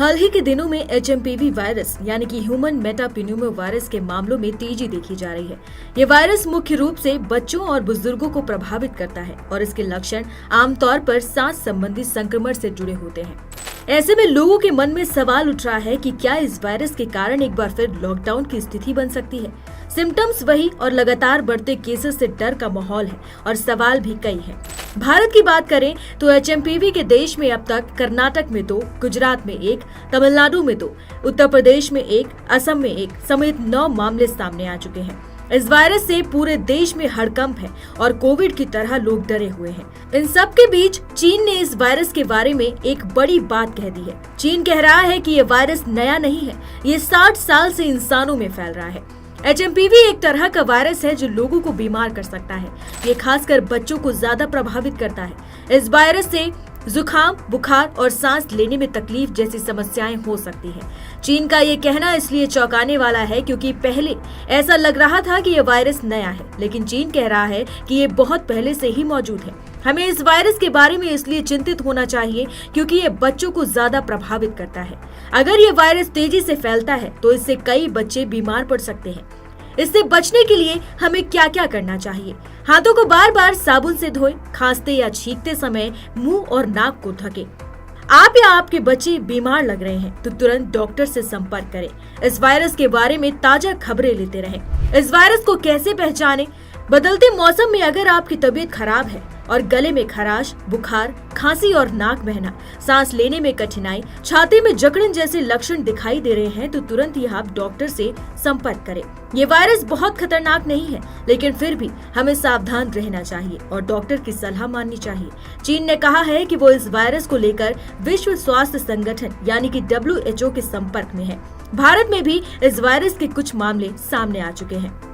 हाल ही के दिनों में HMPV वायरस यानी कि ह्यूमन मेटापेन्यूमा वायरस के मामलों में तेजी देखी जा रही है। ये वायरस मुख्य रूप से बच्चों और बुजुर्गों को प्रभावित करता है और इसके लक्षण आमतौर पर सांस संबंधी संक्रमण से जुड़े होते हैं। ऐसे में लोगों के मन में सवाल उठ रहा है कि क्या इस वायरस के कारण एक बार फिर लॉकडाउन की स्थिति बन सकती है। सिम्टम्स वही और लगातार बढ़ते केसेस से डर का माहौल है और सवाल भी कई हैं। भारत की बात करें तो HMPV के देश में अब तक कर्नाटक में 2, गुजरात में 1, तमिलनाडु में 2, उत्तर प्रदेश में 1, असम में 1 समेत 9 मामले सामने आ चुके हैं। इस वायरस से पूरे देश में हड़कंप है और कोविड की तरह लोग डरे हुए हैं। इन सब के बीच चीन ने इस वायरस के बारे में एक बड़ी बात कह दी है। चीन कह रहा है कि ये वायरस नया नहीं है, ये 60 साल से इंसानों में फैल रहा है। HMPV एक तरह का वायरस है जो लोगों को बीमार कर सकता है। ये खासकर बच्चों को ज्यादा प्रभावित करता है। इस वायरस से जुकाम, बुखार और सांस लेने में तकलीफ जैसी समस्याएं हो सकती हैं। चीन का ये कहना इसलिए चौंकाने वाला है क्योंकि पहले ऐसा लग रहा था कि ये वायरस नया है, लेकिन चीन कह रहा है कि ये बहुत पहले से ही मौजूद है। हमें इस वायरस के बारे में इसलिए चिंतित होना चाहिए क्योंकि ये बच्चों को ज्यादा प्रभावित करता है। अगर ये वायरस तेजी से फैलता है तो इससे कई बच्चे बीमार पड़ सकते हैं। इससे बचने के लिए हमें क्या क्या करना चाहिए? हाथों को बार बार साबुन से धोएं, खांसते या छींकते समय मुंह और नाक को ढकें। आप या आपके बच्चे बीमार लग रहे हैं तो तुरंत डॉक्टर से संपर्क करें। इस वायरस के बारे में ताजा खबरें लेते रहें। इस वायरस को कैसे पहचानें? बदलते मौसम में अगर आपकी तबीयत खराब है और गले में खराश, बुखार, खांसी और नाक बहना, सांस लेने में कठिनाई, छाती में जकड़न जैसे लक्षण दिखाई दे रहे हैं तो तुरंत ही आप डॉक्टर से संपर्क करें। ये वायरस बहुत खतरनाक नहीं है, लेकिन फिर भी हमें सावधान रहना चाहिए और डॉक्टर की सलाह माननी चाहिए। चीन ने कहा है कि वो इस वायरस को लेकर विश्व स्वास्थ्य संगठन यानी कि WHO के संपर्क में है। भारत में भी इस वायरस के कुछ मामले सामने आ चुके हैं।